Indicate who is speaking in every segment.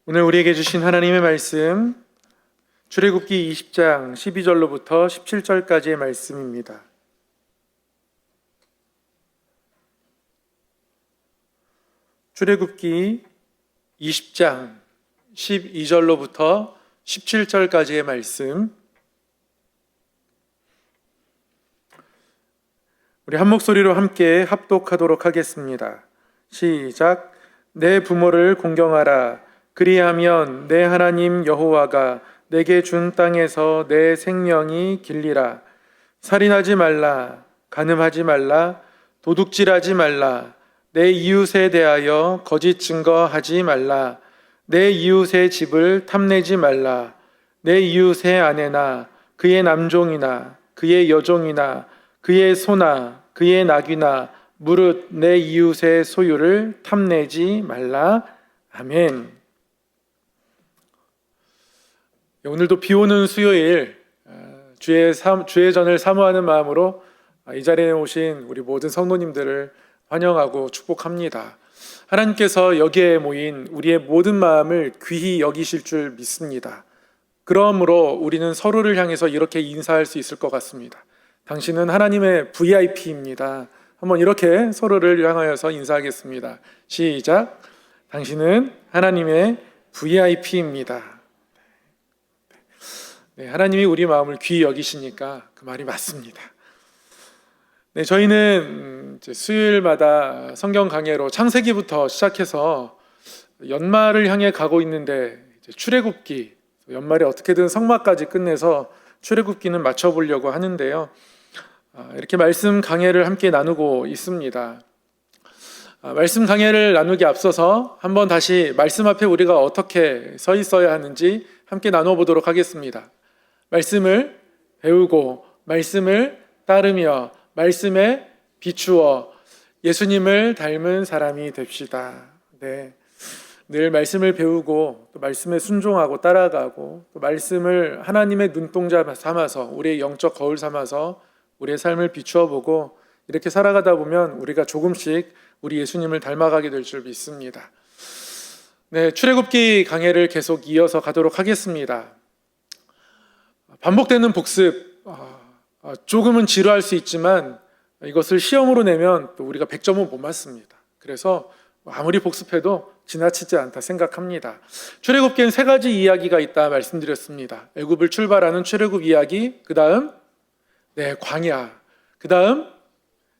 Speaker 1: 오늘 우리에게 주신 하나님의 말씀, 출애굽기 20장 12절로부터 17절까지의 말씀입니다. 출애굽기 20장 12절로부터 17절까지의 말씀, 우리 한 목소리로 함께 합독하도록 하겠습니다. 시작. 내 부모를 공경하라. 그리하면 내 하나님 여호와가 내게 준 땅에서 내 생명이 길리라. 살인하지 말라. 간음하지 말라. 도둑질하지 말라. 내 이웃에 대하여 거짓 증거하지 말라. 내 이웃의 집을 탐내지 말라. 내 이웃의 아내나 그의 남종이나 그의 여종이나 그의 소나 그의 낙이나 무릇 내 이웃의 소유를 탐내지 말라. 아멘. 오늘도 비 오는 수요일 주의 전을 사모하는 마음으로 이 자리에 오신 우리 모든 성도님들을 환영하고 축복합니다. 하나님께서 여기에 모인 우리의 모든 마음을 귀히 여기실 줄 믿습니다. 그러므로 우리는 서로를 향해서 이렇게 인사할 수 있을 것 같습니다. 당신은 하나님의 VIP입니다. 한번 이렇게 서로를 향하여서 인사하겠습니다. 시작. 당신은 하나님의 VIP입니다. 네, 하나님이 우리 마음을 귀히 여기시니까 그 말이 맞습니다. 네, 저희는 이제 수요일마다 성경 강해로 창세기부터 시작해서 연말을 향해 가고 있는데 이제 출애굽기, 연말에 어떻게든 성막까지 끝내서 출애굽기는 맞춰보려고 하는데요. 이렇게 말씀 강해를 함께 나누고 있습니다. 말씀 강해를 나누기 앞서서 한번 다시 말씀 앞에 우리가 어떻게 서 있어야 하는지 함께 나눠보도록 하겠습니다. 말씀을 배우고 말씀을 따르며 말씀에 비추어 예수님을 닮은 사람이 됩시다. 네. 늘 말씀을 배우고 또 말씀에 순종하고 따라가고 또 말씀을 하나님의 눈동자 삼아서 우리의 영적 거울 삼아서 우리의 삶을 비추어 보고 이렇게 살아가다 보면 우리가 조금씩 우리 예수님을 닮아가게 될 줄 믿습니다. 네, 출애굽기 강해를 계속 이어서 가도록 하겠습니다. 반복되는 복습, 조금은 지루할 수 있지만 이것을 시험으로 내면 또 우리가 100점은 못 맞습니다. 그래서 아무리 복습해도 지나치지 않다 생각합니다. 출애굽기엔 3가지 이야기가 있다 말씀드렸습니다. 애굽을 출발하는 출애굽 이야기, 그 다음 광야, 그 다음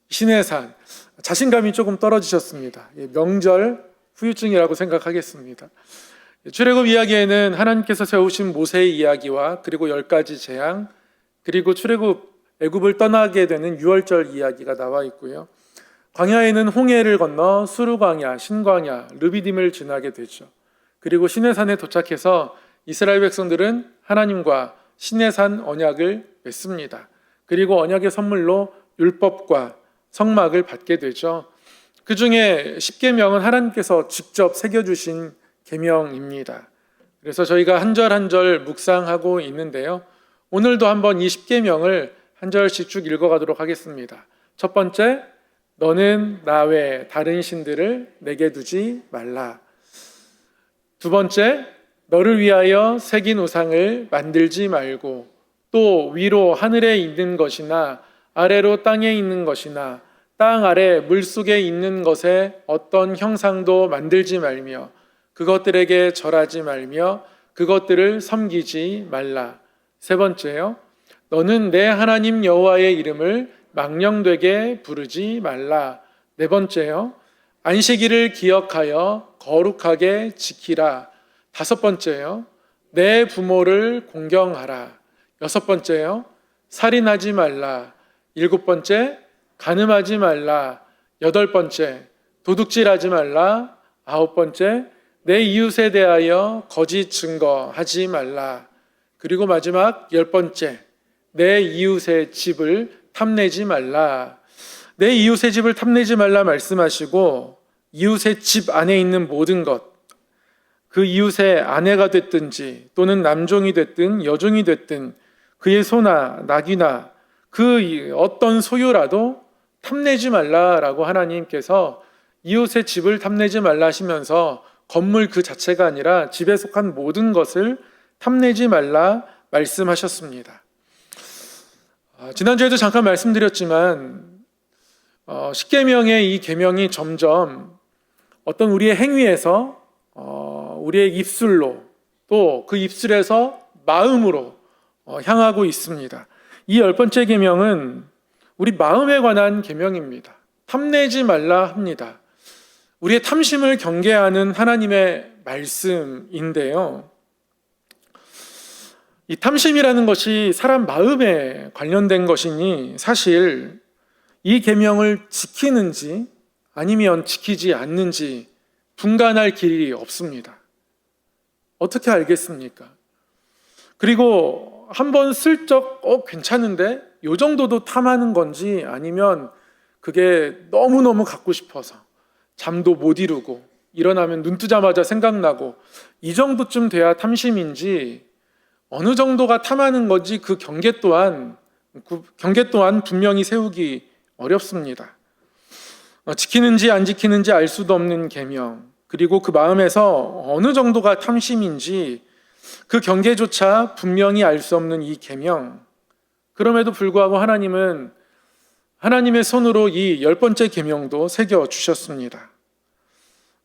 Speaker 1: 시내산. 자신감이 조금 떨어지셨습니다. 명절 후유증이라고 생각하겠습니다. 출애굽 이야기에는 하나님께서 세우신 모세의 이야기와 그리고 10가지 재앙, 그리고 출애굽 애굽을 떠나게 되는 유월절 이야기가 나와 있고요. 광야에는 홍해를 건너 수르광야, 신광야, 르비딤을 지나게 되죠. 그리고 시내산에 도착해서 이스라엘 백성들은 하나님과 시내산 언약을 맺습니다. 그리고 언약의 선물로 율법과 성막을 받게 되죠. 그 중에 10계명은 하나님께서 직접 새겨주신 계명입니다. 그래서 저희가 한 절 한 절 묵상하고 있는데요. 오늘도 한번 이 10계명을 한 절씩 쭉 읽어가도록 하겠습니다. 첫 번째, 너는 나 외에 다른 신들을 내게 두지 말라. 두 번째, 너를 위하여 새긴 우상을 만들지 말고 또 위로 하늘에 있는 것이나 아래로 땅에 있는 것이나 땅 아래 물속에 있는 것에 어떤 형상도 만들지 말며 그것들에게 절하지 말며 그것들을 섬기지 말라. 세 번째요, 너는 내 하나님 여호와의 이름을 망령되게 부르지 말라. 네 번째요, 안식일을 기억하여 거룩하게 지키라. 다섯 번째요, 내 부모를 공경하라. 여섯 번째요, 살인하지 말라. 일곱 번째, 간음하지 말라. 여덟 번째, 도둑질하지 말라. 아홉 번째, 내 이웃에 대하여 거짓 증거하지 말라. 그리고 마지막 10번째, 내 이웃의 집을 탐내지 말라. 내 이웃의 집을 탐내지 말라 말씀하시고 이웃의 집 안에 있는 모든 것, 그 이웃의 아내가 됐든지 또는 남종이 됐든 여종이 됐든 그의 소나 낙이나 그 어떤 소유라도 탐내지 말라라고 하나님께서 이웃의 집을 탐내지 말라 하시면서 건물 그 자체가 아니라 집에 속한 모든 것을 탐내지 말라 말씀하셨습니다. 지난주에도 잠깐 말씀드렸지만 10계명의 이 계명이 점점 어떤 우리의 행위에서 우리의 입술로 또 그 입술에서 마음으로 향하고 있습니다. 이 10번째 계명은 우리 마음에 관한 계명입니다. 탐내지 말라 합니다. 우리의 탐심을 경계하는 하나님의 말씀인데요. 이 탐심이라는 것이 사람 마음에 관련된 것이니 사실 이 계명을 지키는지 아니면 지키지 않는지 분간할 길이 없습니다. 어떻게 알겠습니까? 그리고 한번 슬쩍 괜찮은데 요 정도도 탐하는 건지 아니면 그게 너무너무 갖고 싶어서 잠도 못 이루고 일어나면 눈 뜨자마자 생각나고 이 정도쯤 돼야 탐심인지 어느 정도가 탐하는 건지 그 경계 또한 분명히 세우기 어렵습니다. 지키는지 안 지키는지 알 수도 없는 계명, 그리고 그 마음에서 어느 정도가 탐심인지 그 경계조차 분명히 알 수 없는 이 계명, 그럼에도 불구하고 하나님은 하나님의 손으로 이 10번째 계명도 새겨 주셨습니다.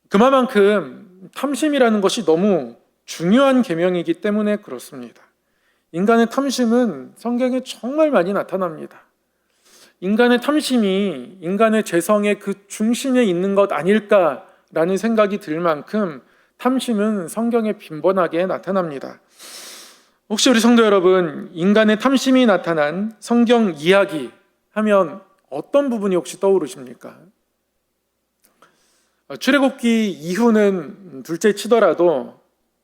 Speaker 1: 그만큼 탐심이라는 것이 너무 중요한 계명이기 때문에 그렇습니다. 인간의 탐심은 성경에 정말 많이 나타납니다. 인간의 탐심이 인간의 재성의 그 중심에 있는 것 아닐까라는 생각이 들 만큼 탐심은 성경에 빈번하게 나타납니다. 혹시 우리 성도 여러분, 인간의 탐심이 나타난 성경 이야기 하면 어떤 부분이 혹시 떠오르십니까? 출애굽기 이후는 둘째 치더라도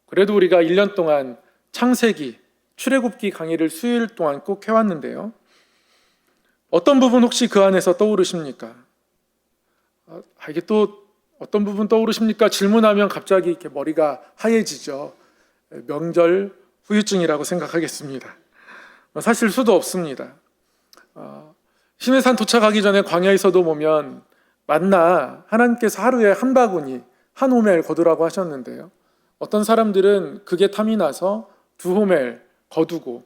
Speaker 1: 그래도 우리가 1년 동안 창세기, 출애굽기 강의를 수요일 동안 꼭 해왔는데요. 어떤 부분 혹시 그 안에서 떠오르십니까? 이게 또 어떤 부분 떠오르십니까? 질문하면 갑자기 이렇게 머리가 하얘지죠. 명절 후유증이라고 생각하겠습니다. 사실 수도 없습니다. 시내산 도착하기 전에 광야에서도 보면 만나 하나님께서 하루에 한 바구니, 한 호멜 거두라고 하셨는데요. 어떤 사람들은 그게 탐이 나서 2호멜 거두고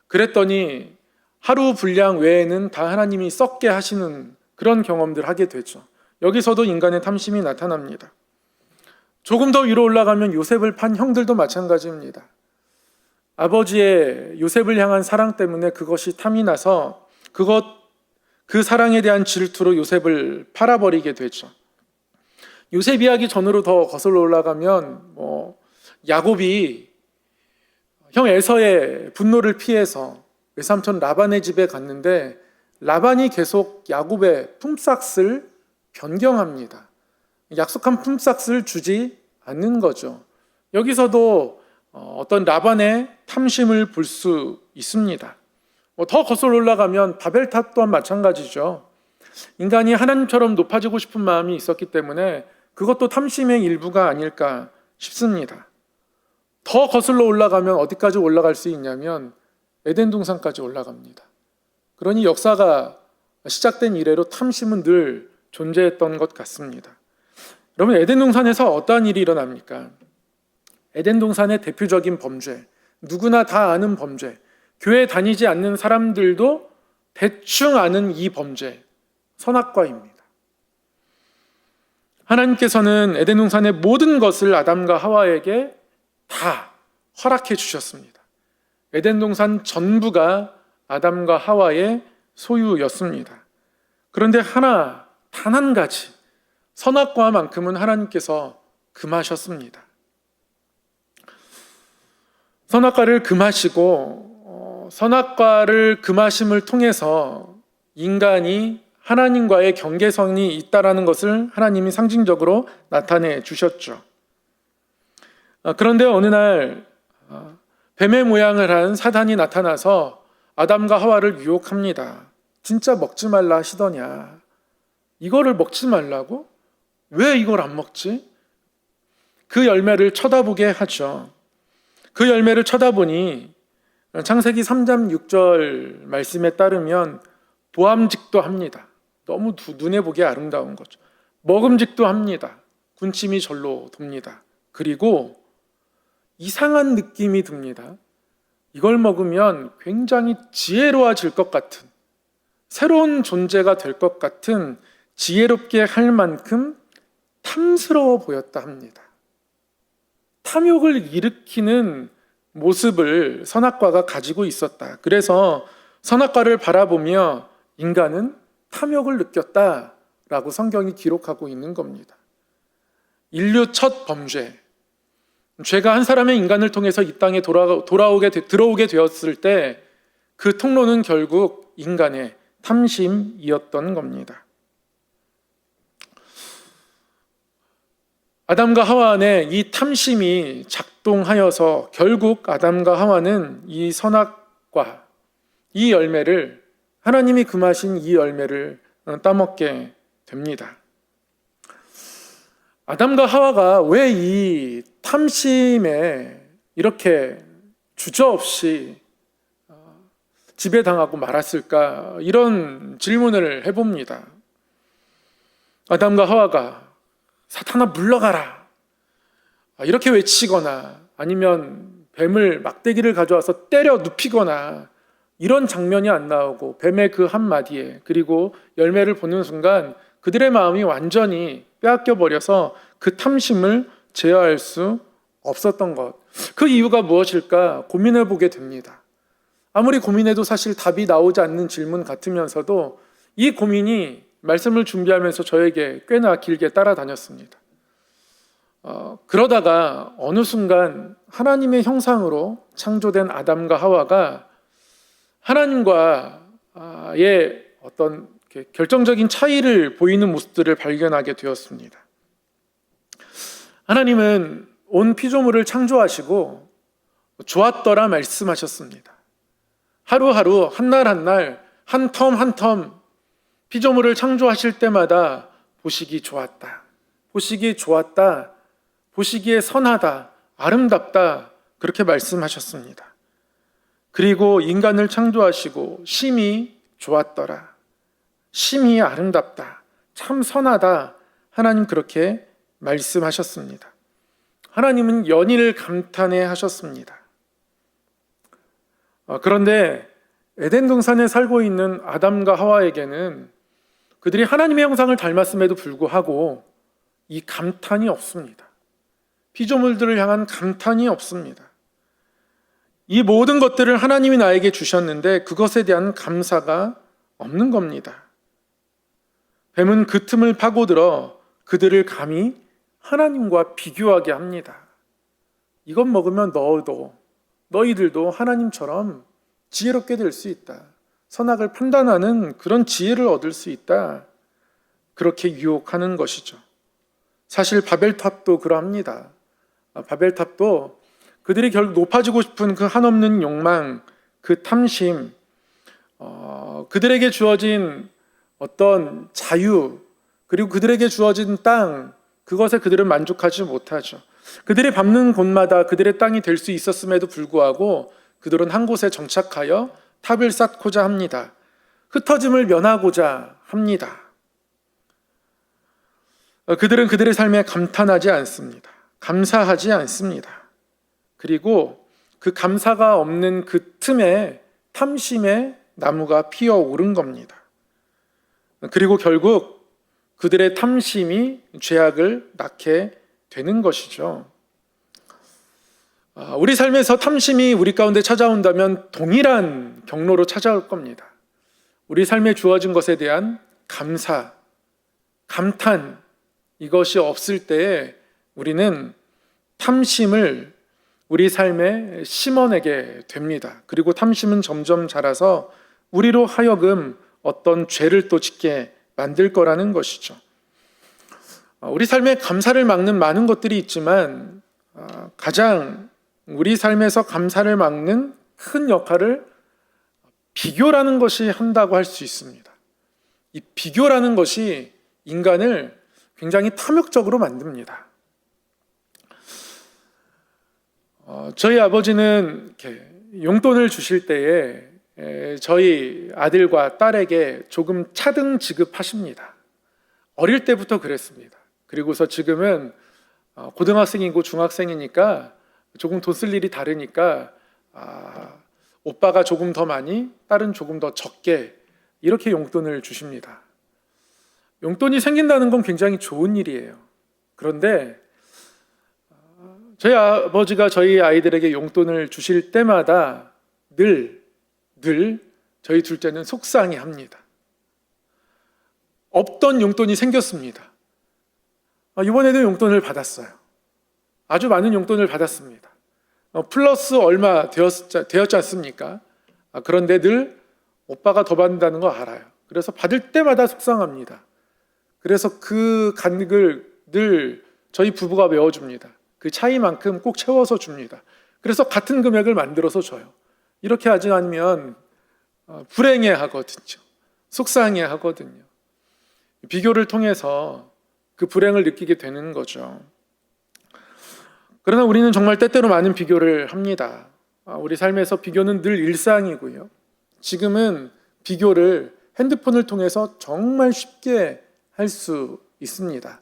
Speaker 1: 그랬더니 하루 분량 외에는 다 하나님이 썩게 하시는 그런 경험들 하게 되죠. 여기서도 인간의 탐심이 나타납니다. 조금 더 위로 올라가면 요셉을 판 형들도 마찬가지입니다. 아버지의 요셉을 향한 사랑 때문에 그것이 탐이 나서 그 사랑에 대한 질투로 요셉을 팔아버리게 되죠. 요셉 이야기 전으로 더 거슬러 올라가면 야곱이 형 에서의 분노를 피해서 외삼촌 라반의 집에 갔는데 라반이 계속 야곱의 품삯을 변경합니다. 약속한 품삯을 주지 않는 거죠. 여기서도 어떤 라반의 탐심을 볼 수 있습니다. 더 거슬러 올라가면 바벨탑 또한 마찬가지죠. 인간이 하나님처럼 높아지고 싶은 마음이 있었기 때문에 그것도 탐심의 일부가 아닐까 싶습니다. 더 거슬러 올라가면 어디까지 올라갈 수 있냐면 에덴 동산까지 올라갑니다. 그러니 역사가 시작된 이래로 탐심은 늘 존재했던 것 같습니다. 여러분, 에덴 동산에서 어떠한 일이 일어납니까? 에덴 동산의 대표적인 범죄, 누구나 다 아는 범죄, 교회 다니지 않는 사람들도 대충 아는 이 범죄, 선악과입니다. 하나님께서는 에덴 동산의 모든 것을 아담과 하와에게 다 허락해 주셨습니다. 에덴 동산 전부가 아담과 하와의 소유였습니다. 그런데 단 한 가지, 선악과만큼은 하나님께서 금하셨습니다. 선악과를 금하시고 선악과를 금하심을 통해서 인간이 하나님과의 경계선이 있다라는 것을 하나님이 상징적으로 나타내 주셨죠. 그런데 어느 날 뱀의 모양을 한 사단이 나타나서 아담과 하와를 유혹합니다. 진짜 먹지 말라 하시더냐? 이거를 먹지 말라고? 왜 이걸 안 먹지? 그 열매를 쳐다보게 하죠. 그 열매를 쳐다보니 창세기 3장 6절 말씀에 따르면 보암직도 합니다. 너무 눈에 보기에 아름다운 거죠. 먹음직도 합니다. 군침이 절로 돕니다. 그리고 이상한 느낌이 듭니다. 이걸 먹으면 굉장히 지혜로워질 것 같은, 새로운 존재가 될 것 같은, 지혜롭게 할 만큼 탐스러워 보였다 합니다. 탐욕을 일으키는 모습을 선악과가 가지고 있었다. 그래서 선악과를 바라보며 인간은 탐욕을 느꼈다라고 성경이 기록하고 있는 겁니다. 인류 첫 범죄, 죄가 한 사람의 인간을 통해서 이 땅에 들어오게 되었을 때 그 통로는 결국 인간의 탐심이었던 겁니다. 아담과 하와 안에 이 탐심이 작동하여서 결국 아담과 하와는 이 선악과, 이 열매를, 하나님이 금하신 이 열매를 따먹게 됩니다. 아담과 하와가 왜 이 탐심에 이렇게 주저없이 지배당하고 말았을까? 이런 질문을 해봅니다. 아담과 하와가 사탄아 물러가라 이렇게 외치거나 아니면 뱀을 막대기를 가져와서 때려 눕히거나 이런 장면이 안 나오고 뱀의 그 한마디에 그리고 열매를 보는 순간 그들의 마음이 완전히 빼앗겨 버려서 그 탐심을 제어할 수 없었던 것. 그 이유가 무엇일까 고민해 보게 됩니다. 아무리 고민해도 사실 답이 나오지 않는 질문 같으면서도 이 고민이 말씀을 준비하면서 저에게 꽤나 길게 따라다녔습니다. 그러다가 어느 순간 하나님의 형상으로 창조된 아담과 하와가 하나님과의 어떤 결정적인 차이를 보이는 모습들을 발견하게 되었습니다. 하나님은 온 피조물을 창조하시고 좋았더라 말씀하셨습니다. 하루하루 한날 한날 한 텀 한 텀 피조물을 창조하실 때마다 보시기 좋았다, 보시기 좋았다, 보시기에 선하다, 아름답다 그렇게 말씀하셨습니다. 그리고 인간을 창조하시고 심히 좋았더라, 심히 아름답다, 참 선하다 하나님 그렇게 말씀하셨습니다. 하나님은 연일을 감탄해 하셨습니다. 그런데 에덴 동산에 살고 있는 아담과 하와에게는 그들이 하나님의 형상을 닮았음에도 불구하고 이 감탄이 없습니다. 피조물들을 향한 감탄이 없습니다. 이 모든 것들을 하나님이 나에게 주셨는데 그것에 대한 감사가 없는 겁니다. 뱀은 그 틈을 파고들어 그들을 감히 하나님과 비교하게 합니다. 이것 먹으면 너희들도 하나님처럼 지혜롭게 될 수 있다. 선악을 판단하는 그런 지혜를 얻을 수 있다. 그렇게 유혹하는 것이죠. 사실 바벨탑도 그러합니다. 바벨탑도 그들이 결국 높아지고 싶은 그 한없는 욕망, 그 탐심, 그들에게 주어진 어떤 자유, 그리고 그들에게 주어진 땅, 그것에 그들은 만족하지 못하죠. 그들이 밟는 곳마다 그들의 땅이 될 수 있었음에도 불구하고 그들은 한 곳에 정착하여 탑을 쌓고자 합니다. 흩어짐을 면하고자 합니다. 그들은 그들의 삶에 감탄하지 않습니다. 감사하지 않습니다. 그리고 그 감사가 없는 그 틈에 탐심의 나무가 피어오른 겁니다. 그리고 결국 그들의 탐심이 죄악을 낳게 되는 것이죠. 우리 삶에서 탐심이 우리 가운데 찾아온다면 동일한 경로로 찾아올 겁니다. 우리 삶에 주어진 것에 대한 감사, 감탄, 이것이 없을 때에 우리는 탐심을 우리 삶에 심어내게 됩니다. 그리고 탐심은 점점 자라서 우리로 하여금 어떤 죄를 또 짓게 만들 거라는 것이죠. 우리 삶에 감사를 막는 많은 것들이 있지만 가장 우리 삶에서 감사를 막는 큰 역할을 비교라는 것이 한다고 할 수 있습니다. 이 비교라는 것이 인간을 굉장히 탐욕적으로 만듭니다. 저희 아버지는 이렇게 용돈을 주실 때에 저희 아들과 딸에게 조금 차등 지급하십니다. 어릴 때부터 그랬습니다. 그리고서 지금은 고등학생이고 중학생이니까 조금 돈 쓸 일이 다르니까 오빠가 조금 더 많이, 딸은 조금 더 적게 이렇게 용돈을 주십니다. 용돈이 생긴다는 건 굉장히 좋은 일이에요. 그런데 저희 아버지가 저희 아이들에게 용돈을 주실 때마다 늘 저희 둘째는 속상해합니다. 없던 용돈이 생겼습니다. 이번에도 용돈을 받았어요. 아주 많은 용돈을 받았습니다. 플러스 얼마 되었지 않습니까? 그런데 늘 오빠가 더 받는다는 거 알아요. 그래서 받을 때마다 속상합니다. 그래서 그 간극을 늘 저희 부부가 메워줍니다. 그 차이만큼 꼭 채워서 줍니다. 그래서 같은 금액을 만들어서 줘요. 이렇게 하지 않으면 불행해 하거든요. 속상해 하거든요. 비교를 통해서 그 불행을 느끼게 되는 거죠. 그러나 우리는 정말 때때로 많은 비교를 합니다. 우리 삶에서 비교는 늘 일상이고요. 지금은 비교를 핸드폰을 통해서 정말 쉽게 할 수 있습니다.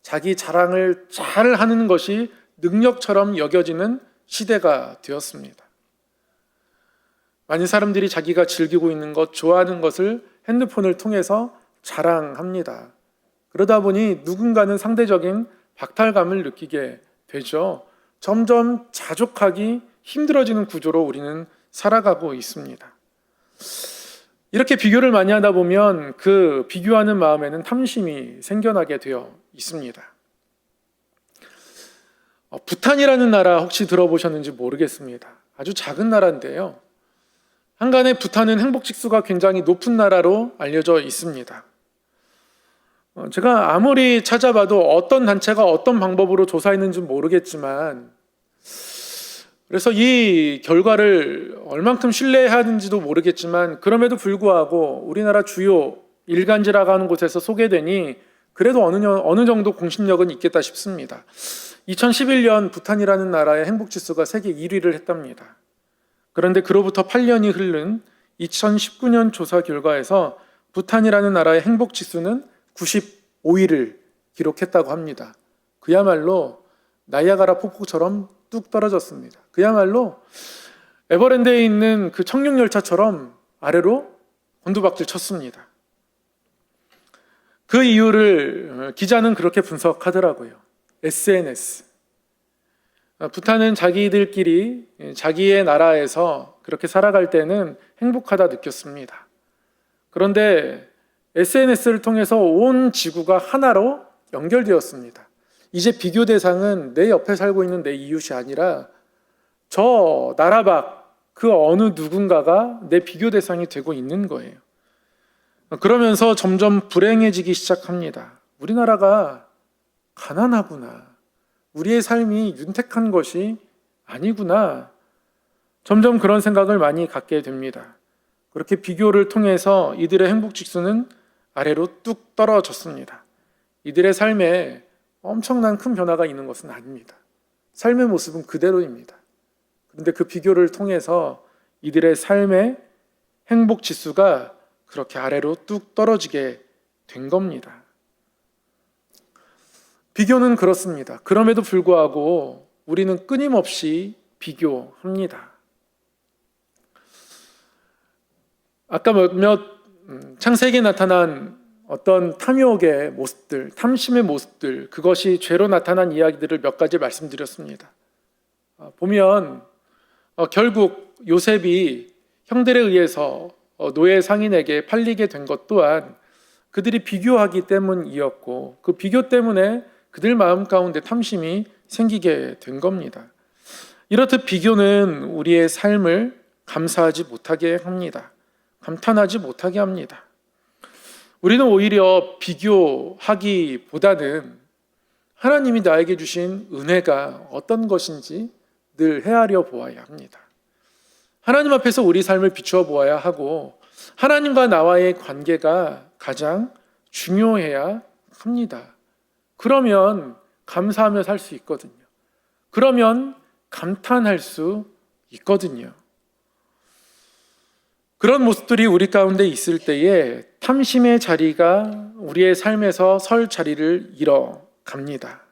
Speaker 1: 자기 자랑을 잘 하는 것이 능력처럼 여겨지는 시대가 되었습니다. 많은 사람들이 자기가 즐기고 있는 것, 좋아하는 것을 핸드폰을 통해서 자랑합니다. 그러다 보니 누군가는 상대적인 박탈감을 느끼게 되죠. 점점 자족하기 힘들어지는 구조로 우리는 살아가고 있습니다. 이렇게 비교를 많이 하다 보면 그 비교하는 마음에는 탐심이 생겨나게 되어 있습니다. 부탄이라는 나라 혹시 들어보셨는지 모르겠습니다. 아주 작은 나라인데요. 한간에 부탄은 행복지수가 굉장히 높은 나라로 알려져 있습니다. 제가 아무리 찾아봐도 어떤 단체가 어떤 방법으로 조사했는지 모르겠지만, 그래서 이 결과를 얼만큼 신뢰해야 하는지도 모르겠지만, 그럼에도 불구하고 우리나라 주요 일간지라고 하는 곳에서 소개되니 그래도 어느 정도 공신력은 있겠다 싶습니다. 2011년 부탄이라는 나라의 행복지수가 세계 1위를 했답니다. 그런데 그로부터 8년이 흐른 2019년 조사 결과에서 부탄이라는 나라의 행복지수는 95위를 기록했다고 합니다. 그야말로 나이아가라 폭포처럼 뚝 떨어졌습니다. 그야말로 에버랜드에 있는 그 청룡열차처럼 아래로 곤두박질 쳤습니다. 그 이유를 기자는 그렇게 분석하더라고요. SNS. 부탄은 자기들끼리 자기의 나라에서 그렇게 살아갈 때는 행복하다 느꼈습니다. 그런데 SNS를 통해서 온 지구가 하나로 연결되었습니다. 이제 비교 대상은 내 옆에 살고 있는 내 이웃이 아니라 저 나라 밖 그 어느 누군가가 내 비교 대상이 되고 있는 거예요. 그러면서 점점 불행해지기 시작합니다. 우리나라가 가난하구나. 우리의 삶이 윤택한 것이 아니구나. 점점 그런 생각을 많이 갖게 됩니다. 그렇게 비교를 통해서 이들의 행복지수는 아래로 뚝 떨어졌습니다. 이들의 삶에 엄청난 큰 변화가 있는 것은 아닙니다. 삶의 모습은 그대로입니다. 그런데 그 비교를 통해서 이들의 삶의 행복지수가 그렇게 아래로 뚝 떨어지게 된 겁니다. 비교는 그렇습니다. 그럼에도 불구하고 우리는 끊임없이 비교합니다. 아까 창세기에 나타난 어떤 탐욕의 모습들, 탐심의 모습들, 그것이 죄로 나타난 이야기들을 몇 가지 말씀드렸습니다. 보면 결국 요셉이 형들에 의해서 노예 상인에게 팔리게 된 것 또한 그들이 비교하기 때문이었고, 그 비교 때문에 그들 마음 가운데 탐심이 생기게 된 겁니다. 이렇듯 비교는 우리의 삶을 감사하지 못하게 합니다. 감탄하지 못하게 합니다. 우리는 오히려 비교하기보다는 하나님이 나에게 주신 은혜가 어떤 것인지 늘 헤아려 보아야 합니다. 하나님 앞에서 우리 삶을 비추어 보아야 하고, 하나님과 나와의 관계가 가장 중요해야 합니다. 그러면 감사하며 살 수 있거든요. 그러면 감탄할 수 있거든요. 그런 모습들이 우리 가운데 있을 때에 탐심의 자리가 우리의 삶에서 설 자리를 잃어갑니다.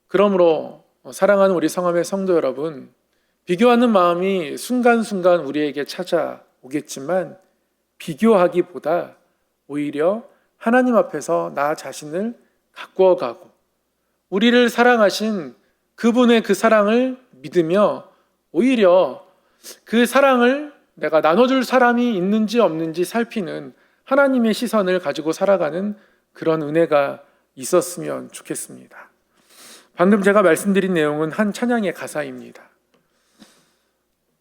Speaker 1: 그러므로 사랑하는 우리 성함의 성도 여러분, 비교하는 마음이 순간순간 우리에게 찾아오겠지만 비교하기보다 오히려 하나님 앞에서 나 자신을 가꾸어 가고 우리를 사랑하신 그분의 그 사랑을 믿으며 오히려 그 사랑을 내가 나눠줄 사람이 있는지 없는지 살피는 하나님의 시선을 가지고 살아가는 그런 은혜가 있었으면 좋겠습니다. 방금 제가 말씀드린 내용은 한 찬양의 가사입니다.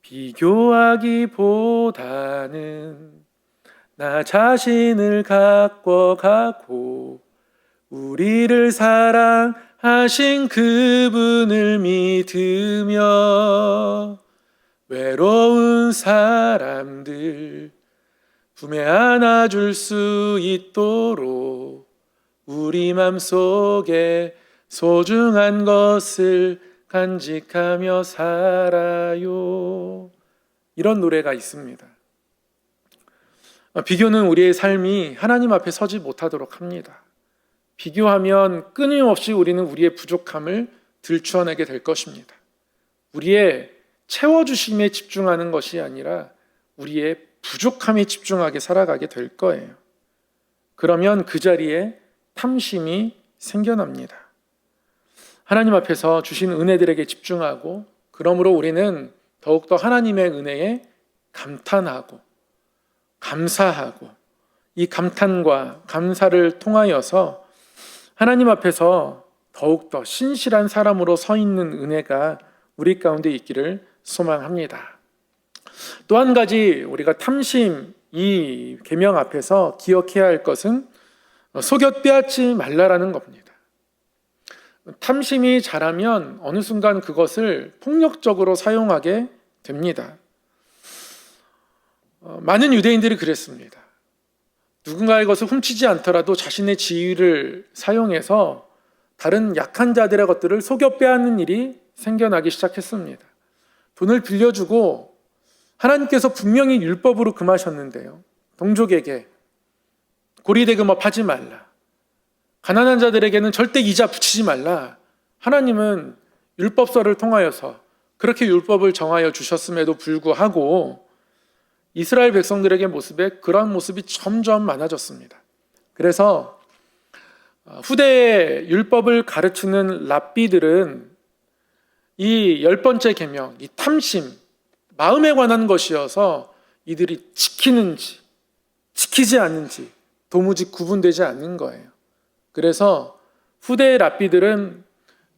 Speaker 1: 비교하기보다는 나 자신을 가꿔 가고 우리를 사랑하신 그분을 믿으며 외로운 사람들 품에 안아줄 수 있도록 우리 맘속에 소중한 것을 간직하며 살아요. 이런 노래가 있습니다. 비교는 우리의 삶이 하나님 앞에 서지 못하도록 합니다. 비교하면 끊임없이 우리는 우리의 부족함을 들추어내게 될 것입니다. 우리의 채워주심에 집중하는 것이 아니라 우리의 부족함에 집중하게 살아가게 될 거예요. 그러면 그 자리에 탐심이 생겨납니다. 하나님 앞에서 주신 은혜들에게 집중하고 그러므로 우리는 더욱더 하나님의 은혜에 감탄하고 감사하고 이 감탄과 감사를 통하여서 하나님 앞에서 더욱더 신실한 사람으로 서 있는 은혜가 우리 가운데 있기를 소망합니다. 또 한 가지 우리가 탐심 이 계명 앞에서 기억해야 할 것은 속여 빼앗지 말라라는 겁니다. 탐심이 자라면 어느 순간 그것을 폭력적으로 사용하게 됩니다. 많은 유대인들이 그랬습니다. 누군가의 것을 훔치지 않더라도 자신의 지위를 사용해서 다른 약한 자들의 것들을 속여 빼앗는 일이 생겨나기 시작했습니다. 돈을 빌려주고 하나님께서 분명히 율법으로 금하셨는데요. 동족에게 고리대금업 하지 말라. 가난한 자들에게는 절대 이자 붙이지 말라. 하나님은 율법서를 통하여서 그렇게 율법을 정하여 주셨음에도 불구하고 이스라엘 백성들에게 그런 모습이 점점 많아졌습니다. 그래서 후대에 율법을 가르치는 랍비들은 이 10번째 계명, 이 탐심, 마음에 관한 것이어서 이들이 지키는지 지키지 않는지 도무지 구분되지 않는 거예요. 그래서 후대의 랍비들은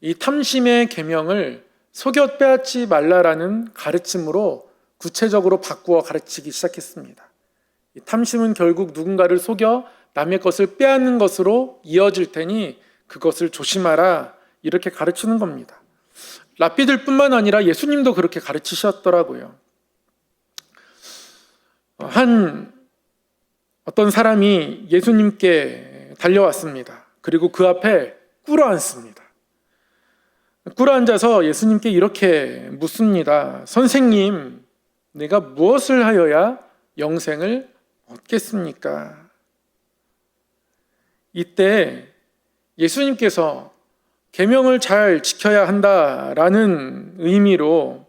Speaker 1: 이 탐심의 계명을 속여 빼앗지 말라라는 가르침으로 구체적으로 바꾸어 가르치기 시작했습니다. 이 탐심은 결국 누군가를 속여 남의 것을 빼앗는 것으로 이어질 테니 그것을 조심하라 이렇게 가르치는 겁니다. 랍비들 뿐만 아니라 예수님도 그렇게 가르치셨더라고요. 어떤 사람이 예수님께 달려왔습니다. 그리고 그 앞에 꿇어앉습니다. 꿇어앉아서 예수님께 이렇게 묻습니다. 선생님, 내가 무엇을 하여야 영생을 얻겠습니까? 이때 예수님께서 계명을 잘 지켜야 한다라는 의미로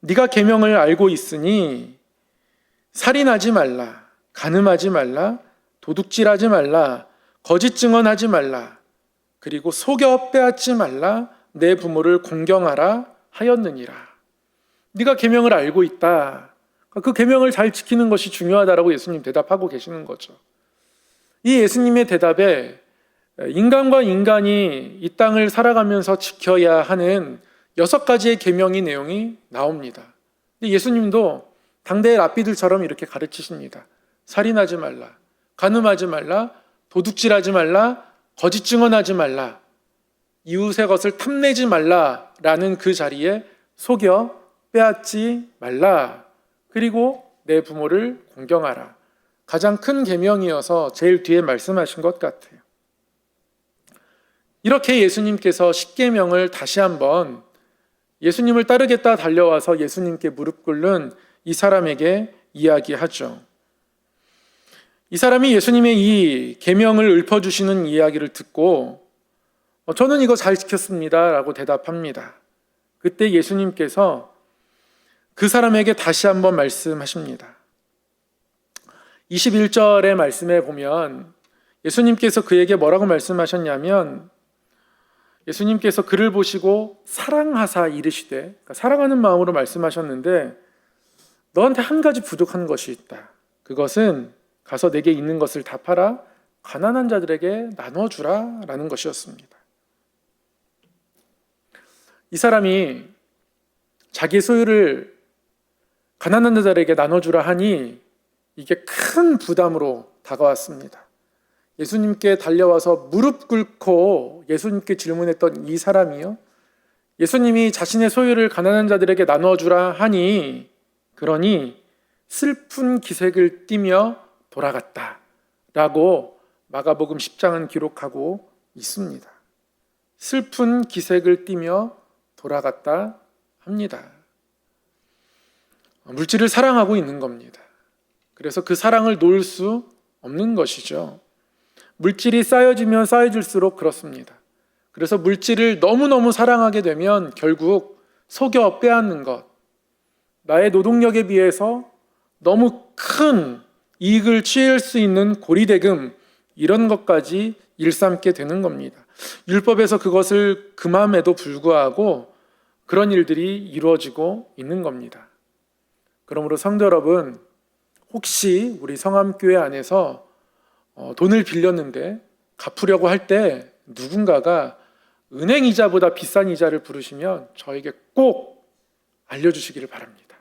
Speaker 1: 네가 계명을 알고 있으니 살인하지 말라, 간음하지 말라, 도둑질하지 말라, 거짓 증언하지 말라, 그리고 속여 빼앗지 말라, 내 부모를 공경하라 하였느니라. 네가 계명을 알고 있다. 그 계명을 잘 지키는 것이 중요하다라고 예수님 대답하고 계시는 거죠. 이 예수님의 대답에 인간과 인간이 이 땅을 살아가면서 지켜야 하는 6가지의 계명의 내용이 나옵니다. 예수님도 당대의 랍비들처럼 이렇게 가르치십니다. 살인하지 말라, 간음하지 말라, 도둑질하지 말라, 거짓 증언하지 말라, 이웃의 것을 탐내지 말라라는 그 자리에 속여 빼앗지 말라, 그리고 내 부모를 공경하라. 가장 큰 계명이어서 제일 뒤에 말씀하신 것 같아요. 이렇게 예수님께서 십계명을 다시 한번 예수님을 따르겠다 달려와서 예수님께 무릎 꿇는 이 사람에게 이야기하죠. 이 사람이 예수님의 이 계명을 읊어주시는 이야기를 듣고 저는 이거 잘 지켰습니다 라고 대답합니다. 그때 예수님께서 그 사람에게 다시 한번 말씀하십니다. 21절의 말씀에 보면 예수님께서 그에게 뭐라고 말씀하셨냐면, 예수님께서 그를 보시고 사랑하사 이르시되, 그러니까 사랑하는 마음으로 말씀하셨는데, 너한테 한 가지 부족한 것이 있다. 그것은 가서 내게 있는 것을 다 팔아 가난한 자들에게 나눠주라 라는 것이었습니다. 이 사람이 자기 소유를 가난한 자들에게 나눠주라 하니 이게 큰 부담으로 다가왔습니다. 예수님께 달려와서 무릎 꿇고 예수님께 질문했던 이 사람이요, 예수님이 자신의 소유를 가난한 자들에게 나눠주라 하니, 그러니 슬픈 기색을 띠며 돌아갔다 라고 마가복음 10장은 기록하고 있습니다. 슬픈 기색을 띠며 돌아갔다 합니다. 물질을 사랑하고 있는 겁니다. 그래서 그 사랑을 놓을 수 없는 것이죠. 물질이 쌓여지면 쌓여질수록 그렇습니다. 그래서 물질을 너무너무 사랑하게 되면 결국 속여 빼앗는 것, 나의 노동력에 비해서 너무 큰 이익을 취할 수 있는 고리대금, 이런 것까지 일삼게 되는 겁니다. 율법에서 그것을 금함에도 불구하고 그런 일들이 이루어지고 있는 겁니다. 그러므로 성도 여러분, 혹시 우리 성암교회 안에서 돈을 빌렸는데 갚으려고 할 때 누군가가 은행 이자보다 비싼 이자를 부르시면 저에게 꼭 알려주시기를 바랍니다.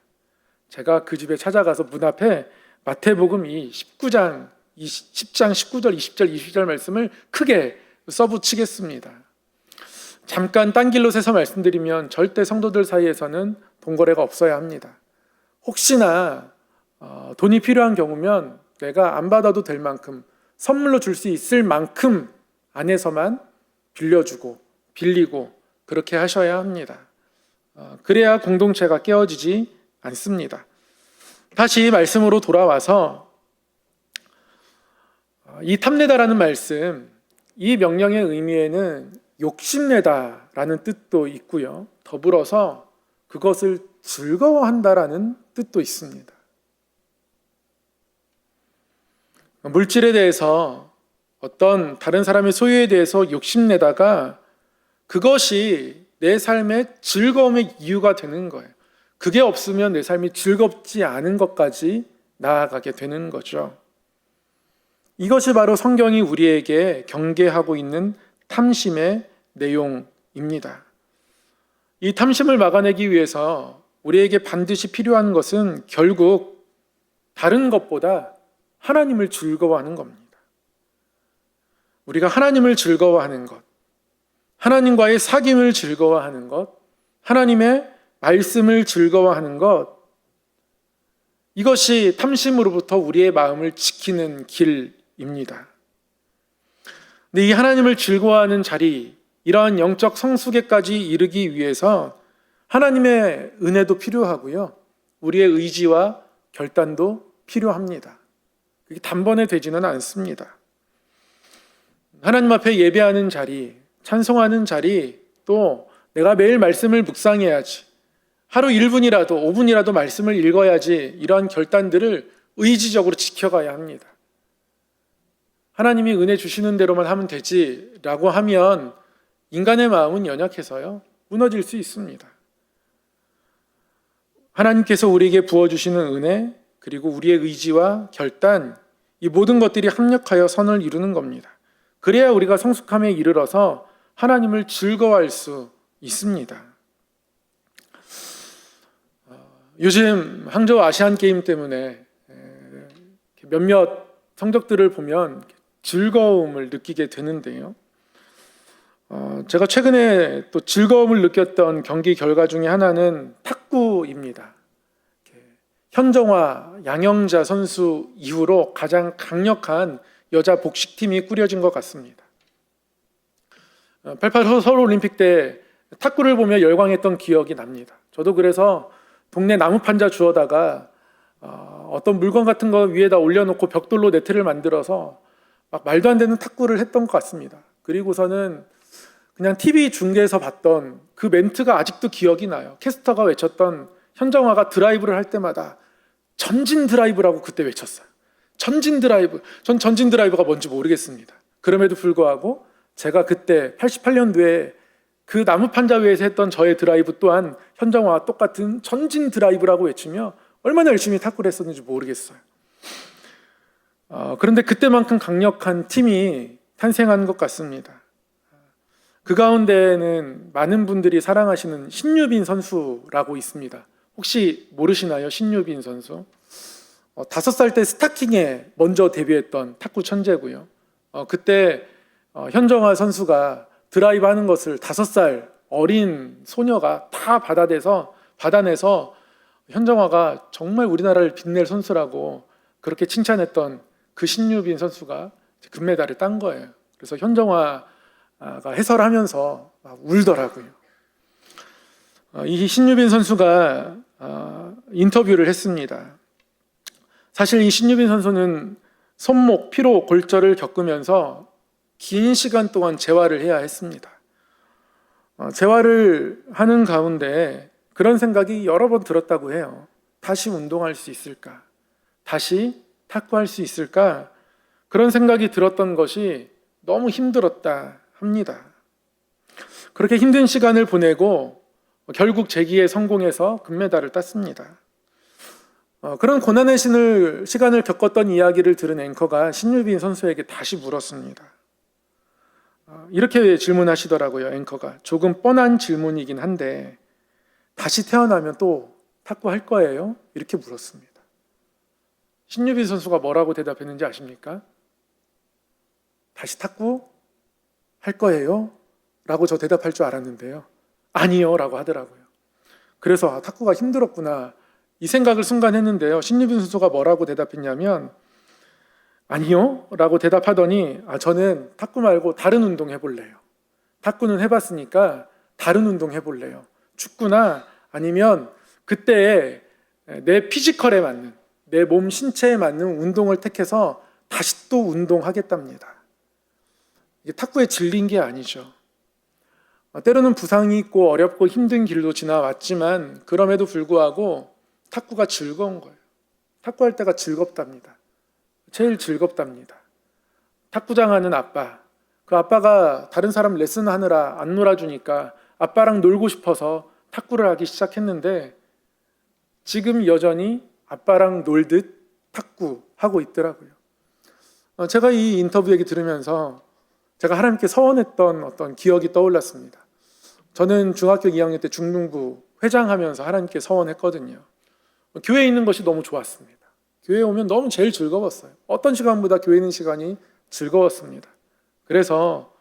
Speaker 1: 제가 그 집에 찾아가서 문 앞에 마태복음 이 10장 19절, 20절, 22절 말씀을 크게 써붙이겠습니다. 잠깐 딴 길로 새서 말씀드리면 절대 성도들 사이에서는 돈거래가 없어야 합니다. 혹시나 돈이 필요한 경우면 내가 안 받아도 될 만큼, 선물로 줄 수 있을 만큼 안에서만 빌려주고 빌리고 그렇게 하셔야 합니다. 그래야 공동체가 깨어지지 않습니다. 다시 말씀으로 돌아와서 이 탐내다라는 말씀, 이 명령의 의미에는 욕심내다라는 뜻도 있고요, 더불어서 그것을 즐거워한다라는 뜻도 있습니다. 물질에 대해서, 어떤 다른 사람의 소유에 대해서 욕심내다가 그것이 내 삶의 즐거움의 이유가 되는 거예요. 그게 없으면 내 삶이 즐겁지 않은 것까지 나아가게 되는 거죠. 이것이 바로 성경이 우리에게 경계하고 있는 탐심의 내용입니다. 이 탐심을 막아내기 위해서 우리에게 반드시 필요한 것은 결국 다른 것보다 하나님을 즐거워하는 겁니다. 우리가 하나님을 즐거워하는 것, 하나님과의 사귐을 즐거워하는 것, 하나님의 말씀을 즐거워하는 것, 이것이 탐심으로부터 우리의 마음을 지키는 길입니다. 근데 이 하나님을 즐거워하는 자리, 이러한 영적 성숙에까지 이르기 위해서 하나님의 은혜도 필요하고요, 우리의 의지와 결단도 필요합니다. 그게 단번에 되지는 않습니다. 하나님 앞에 예배하는 자리, 찬송하는 자리, 또 내가 매일 말씀을 묵상해야지, 하루 1분이라도 5분이라도 말씀을 읽어야지, 이러한 결단들을 의지적으로 지켜가야 합니다. 하나님이 은혜 주시는 대로만 하면 되지 라고 하면 인간의 마음은 연약해서요, 무너질 수 있습니다. 하나님께서 우리에게 부어주시는 은혜, 그리고 우리의 의지와 결단, 이 모든 것들이 합력하여 선을 이루는 겁니다. 그래야 우리가 성숙함에 이르러서 하나님을 즐거워할 수 있습니다. 요즘 항저우 아시안게임 때문에 몇몇 성적들을 보면 즐거움을 느끼게 되는데요, 제가 최근에 또 즐거움을 느꼈던 경기 결과 중에 하나는 탁구입니다. 현정화, 양영자 선수 이후로 가장 강력한 여자 복식팀이 꾸려진 것 같습니다. 88 서울올림픽 때 탁구를 보며 열광했던 기억이 납니다. 저도 그래서 동네 나무 판자 주워다가 어떤 물건 같은 거 위에다 올려놓고 벽돌로 네트를 만들어서 막 말도 안 되는 탁구를 했던 것 같습니다. 그리고서는 그냥 TV 중계에서 봤던 그 멘트가 아직도 기억이 나요. 캐스터가 외쳤던 현정화가 드라이브를 할 때마다 전진 드라이브라고 그때 외쳤어요. 전진 드라이브. 전 전진 드라이브가 뭔지 모르겠습니다. 그럼에도 불구하고 제가 그때 88년도에 그 나무 판자 위에서 했던 저의 드라이브 또한 현정화와 똑같은 전진 드라이브라고 외치며 얼마나 열심히 탁구를 했었는지 모르겠어요. 그런데 그때만큼 강력한 팀이 탄생한 것 같습니다. 그 가운데에는 많은 분들이 사랑하시는 신유빈 선수라고 있습니다. 혹시 모르시나요? 신유빈 선수. 5살 때 스타킹에 먼저 데뷔했던 탁구 천재고요. 그때 현정화 선수가 드라이브 하는 것을 5살 어린 소녀가 다 받아내서 현정화가 정말 우리나라를 빛낼 선수라고 그렇게 칭찬했던 그 신유빈 선수가 금메달을 딴 거예요. 그래서 현정화가 해설하면서 막 울더라고요. 이 신유빈 선수가 인터뷰를 했습니다. 사실 이 신유빈 선수는 손목, 피로, 골절을 겪으면서 긴 시간 동안 재활을 해야 했습니다. 재활을 하는 가운데 그런 생각이 여러 번 들었다고 해요. 다시 운동할 수 있을까? 다시 탁구할 수 있을까? 그런 생각이 들었던 것이 너무 힘들었다 합니다. 그렇게 힘든 시간을 보내고 결국 재기에 성공해서 금메달을 땄습니다. 그런 고난의 시간을 겪었던 이야기를 들은 앵커가 신유빈 선수에게 다시 물었습니다. 이렇게 질문하시더라고요. 앵커가 조금 뻔한 질문이긴 한데 다시 태어나면 또 탁구 할 거예요? 이렇게 물었습니다. 신유빈 선수가 뭐라고 대답했는지 아십니까? 다시 탁구 할 거예요? 라고 저 대답할 줄 알았는데요. 아니요 라고 하더라고요. 그래서 탁구가 힘들었구나 이 생각을 순간 했는데요. 신유빈 선수가 뭐라고 대답했냐면 아니요 라고 대답하더니 저는 탁구 말고 다른 운동 해볼래요. 탁구는 해봤으니까 다른 운동 해볼래요. 축구나 아니면 그때 내 피지컬에 맞는 내 몸 신체에 맞는 운동을 택해서 다시 또 운동하겠답니다. 이게 탁구에 질린 게 아니죠. 때로는 부상이 있고 어렵고 힘든 길도 지나왔지만 그럼에도 불구하고 탁구가 즐거운 거예요. 탁구할 때가 즐겁답니다. 제일 즐겁답니다. 탁구장 하는 아빠, 그 아빠가 다른 사람 레슨하느라 안 놀아주니까 아빠랑 놀고 싶어서 탁구를 하기 시작했는데 지금 여전히 아빠랑 놀듯 탁구하고 있더라고요. 제가 이 인터뷰 얘기 들으면서 제가 하나님께 서원했던 어떤 기억이 떠올랐습니다. 저는 중학교 2학년 때 중등부 회장하면서 하나님께 서원했거든요. 교회에 있는 것이 너무 좋았습니다. 교회에 오면 너무 제일 즐거웠어요. 어떤 시간보다 교회 있는 시간이 즐거웠습니다. 그래서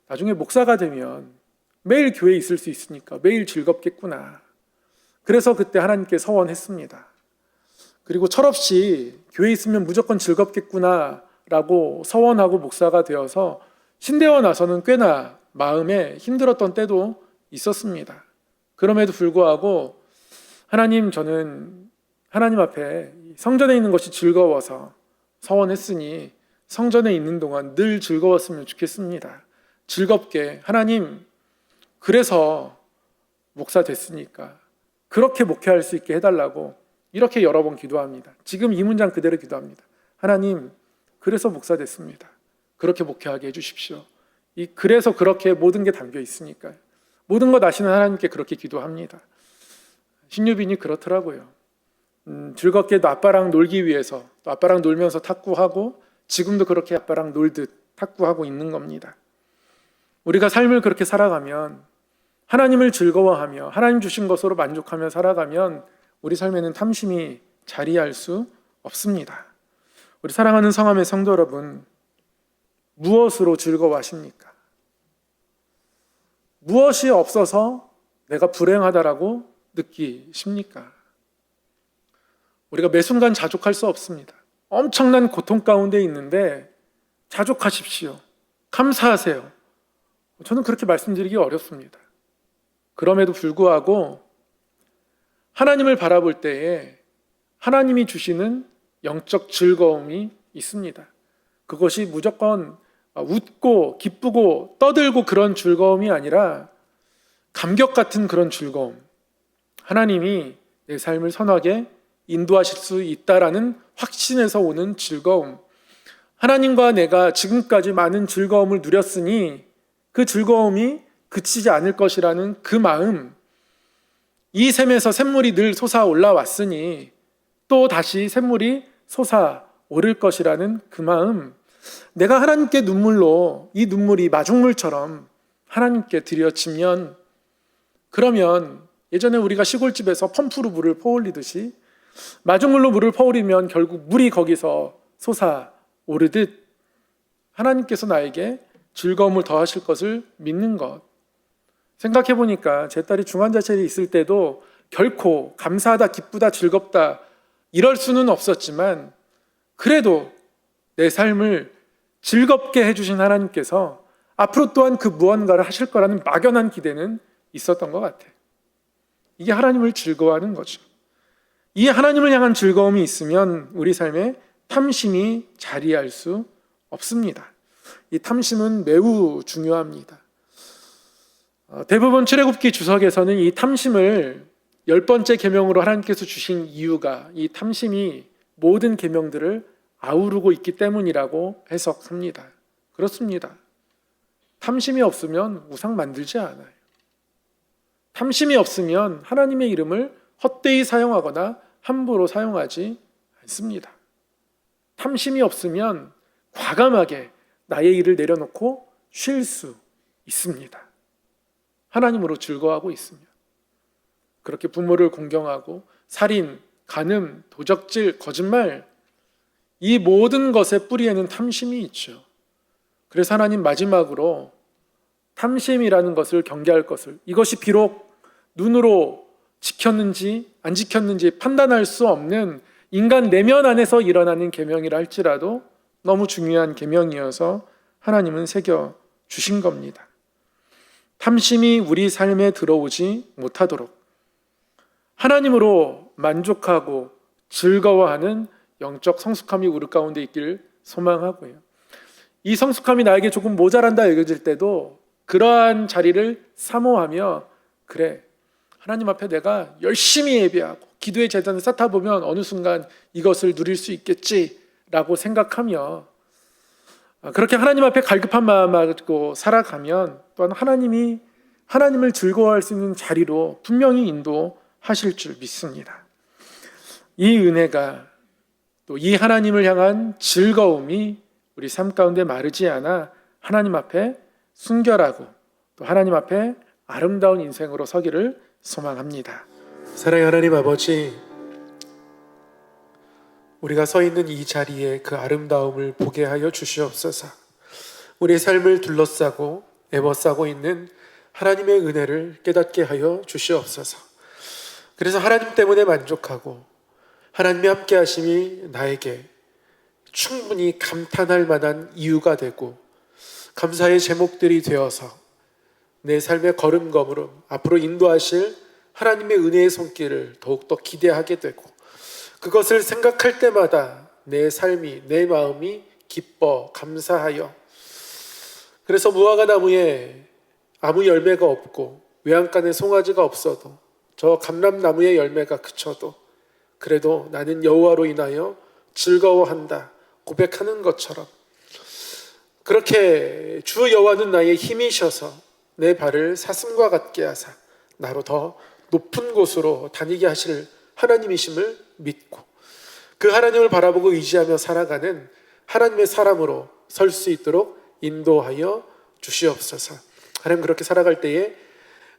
Speaker 1: 나중에 목사가 되면 매일 교회에 있을 수 있으니까 매일 즐겁겠구나. 그래서 그때 하나님께 서원했습니다. 그리고 철없이 교회에 있으면 무조건 즐겁겠구나 라고 서원하고 목사가 되어서 신대원 나서는 꽤나 마음에 힘들었던 때도 있었습니다. 그럼에도 불구하고 하나님, 저는 하나님 앞에 성전에 있는 것이 즐거워서 서원했으니 성전에 있는 동안 늘 즐거웠으면 좋겠습니다. 즐겁게 하나님, 그래서 목사 됐으니까 그렇게 목회할 수 있게 해달라고 이렇게 여러 번 기도합니다. 지금 이 문장 그대로 기도합니다. 하나님, 그래서 목사 됐습니다. 그렇게 목회하게 해주십시오. 그래서 그렇게 모든 게 담겨 있으니까요. 모든 것 아시는 하나님께 그렇게 기도합니다. 신유빈이 그렇더라고요. 즐겁게 또 아빠랑 놀기 위해서 또 아빠랑 놀면서 탁구하고 지금도 그렇게 아빠랑 놀듯 탁구하고 있는 겁니다. 우리가 삶을 그렇게 살아가면 하나님을 즐거워하며 하나님 주신 것으로 만족하며 살아가면 우리 삶에는 탐심이 자리할 수 없습니다. 우리 사랑하는 성함의 성도 여러분, 무엇으로 즐거워하십니까? 무엇이 없어서 내가 불행하다라고 느끼십니까? 우리가 매 순간 자족할 수 없습니다. 엄청난 고통 가운데 있는데 자족하십시오. 감사하세요. 저는 그렇게 말씀드리기 어렵습니다. 그럼에도 불구하고 하나님을 바라볼 때에 하나님이 주시는 영적 즐거움이 있습니다. 그것이 무조건 웃고 기쁘고 떠들고 그런 즐거움이 아니라 감격 같은 그런 즐거움. 하나님이 내 삶을 선하게 인도하실 수 있다라는 확신에서 오는 즐거움. 하나님과 내가 지금까지 많은 즐거움을 누렸으니 그 즐거움이 그치지 않을 것이라는 그 마음. 이 샘에서 샘물이 늘 솟아 올라왔으니 또 다시 샘물이 솟아 오를 것이라는 그 마음. 내가 하나님께 눈물로 이 눈물이 마중물처럼 하나님께 드려지면, 그러면 예전에 우리가 시골집에서 펌프로 물을 퍼올리듯이 마중물로 물을 퍼올리면 결국 물이 거기서 솟아 오르듯 하나님께서 나에게 즐거움을 더하실 것을 믿는 것. 생각해 보니까 제 딸이 중환자실에 있을 때도 결코 감사하다, 기쁘다, 즐겁다 이럴 수는 없었지만 그래도 내 삶을 즐겁게 해주신 하나님께서 앞으로 또한 그 무언가를 하실 거라는 막연한 기대는 있었던 것 같아요. 이게 하나님을 즐거워하는 거죠. 이 하나님을 향한 즐거움이 있으면 우리 삶에 탐심이 자리할 수 없습니다. 이 탐심은 매우 중요합니다. 대부분 출애굽기 주석에서는 이 탐심을 10번째 계명으로 하나님께서 주신 이유가 이 탐심이 모든 계명들을 아우르고 있기 때문이라고 해석합니다. 그렇습니다. 탐심이 없으면 우상 만들지 않아요. 탐심이 없으면 하나님의 이름을 헛되이 사용하거나 함부로 사용하지 않습니다. 탐심이 없으면 과감하게 나의 일을 내려놓고 쉴 수 있습니다. 하나님으로 즐거워하고 있으면. 그렇게 부모를 공경하고 살인, 간음, 도적질, 거짓말, 이 모든 것의 뿌리에는 탐심이 있죠. 그래서 하나님 마지막으로 탐심이라는 것을 경계할 것을, 이것이 비록 눈으로 지켰는지 안 지켰는지 판단할 수 없는 인간 내면 안에서 일어나는 계명이라 할지라도 너무 중요한 계명이어서 하나님은 새겨 주신 겁니다. 탐심이 우리 삶에 들어오지 못하도록 하나님으로 만족하고 즐거워하는 영적 성숙함이 우리 가운데 있기를 소망하고요. 이 성숙함이 나에게 조금 모자란다 여겨질 때도 그러한 자리를 사모하며, 그래, 하나님 앞에 내가 열심히 예배하고 기도의 재단을 쌓다 보면 어느 순간 이것을 누릴 수 있겠지라고 생각하며 그렇게 하나님 앞에 갈급한 마음 가지고 살아가면 또한 하나님을 즐거워할 수 있는 자리로 분명히 인도하실 줄 믿습니다. 이 은혜가, 또 이 하나님을 향한 즐거움이 우리 삶 가운데 마르지 않아 하나님 앞에 순결하고 또 하나님 앞에 아름다운 인생으로 서기를 소망합니다.
Speaker 2: 사랑의 하나님 아버지, 우리가 서 있는 이 자리에 그 아름다움을 보게 하여 주시옵소서. 우리의 삶을 둘러싸고 애워싸고 있는 하나님의 은혜를 깨닫게 하여 주시옵소서. 그래서 하나님 때문에 만족하고 하나님의 함께 하심이 나에게 충분히 감탄할 만한 이유가 되고 감사의 제목들이 되어서 내 삶의 걸음걸음 앞으로 인도하실 하나님의 은혜의 손길을 더욱더 기대하게 되고, 그것을 생각할 때마다 내 삶이, 내 마음이 기뻐 감사하여, 그래서 무화과 나무에 아무 열매가 없고 외양간에 송아지가 없어도 저 감람나무의 열매가 그쳐도 그래도 나는 여호와로 인하여 즐거워한다 고백하는 것처럼, 그렇게 주 여호와는 나의 힘이셔서 내 발을 사슴과 같게 하사 나로 더 높은 곳으로 다니게 하실 하나님이심을 믿고 그 하나님을 바라보고 의지하며 살아가는 하나님의 사람으로 설 수 있도록 인도하여 주시옵소서. 하나님, 그렇게 살아갈 때에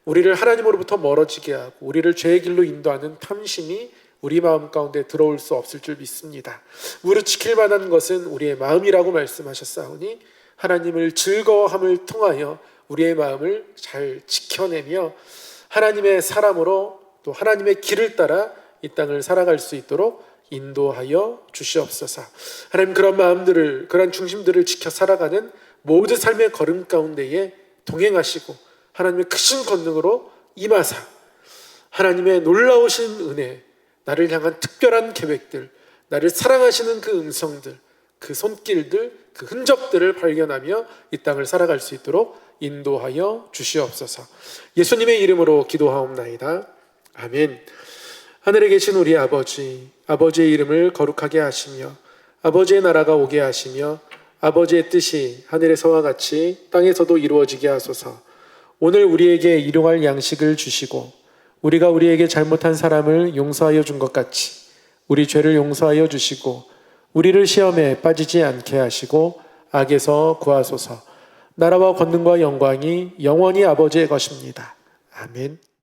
Speaker 2: 우리를 하나님으로부터 멀어지게 하고 우리를 죄의 길로 인도하는 탐심이 우리 마음 가운데 들어올 수 없을 줄 믿습니다. 우리를 지킬 만한 것은 우리의 마음이라고 말씀하셨사오니 하나님을 즐거워함을 통하여 우리의 마음을 잘 지켜내며 하나님의 사람으로 또 하나님의 길을 따라 이 땅을 살아갈 수 있도록 인도하여 주시옵소서. 하나님, 그런 마음들을, 그런 중심들을 지켜 살아가는 모든 삶의 걸음 가운데에 동행하시고 하나님의 크신 권능으로 임하사 하나님의 놀라우신 은혜, 나를 향한 특별한 계획들, 나를 사랑하시는 그 음성들, 그 손길들, 그 흔적들을 발견하며 이 땅을 살아갈 수 있도록 인도하여 주시옵소서. 예수님의 이름으로 기도하옵나이다. 아멘. 하늘에 계신 우리 아버지, 아버지의 이름을 거룩하게 하시며 아버지의 나라가 오게 하시며 아버지의 뜻이 하늘에서와 같이 땅에서도 이루어지게 하소서. 오늘 우리에게 일용할 양식을 주시고 우리가 우리에게 잘못한 사람을 용서하여 준 것 같이 우리 죄를 용서하여 주시고 우리를 시험에 빠지지 않게 하시고 악에서 구하소서. 나라와 권능과 영광이 영원히 아버지의 것입니다. 아멘.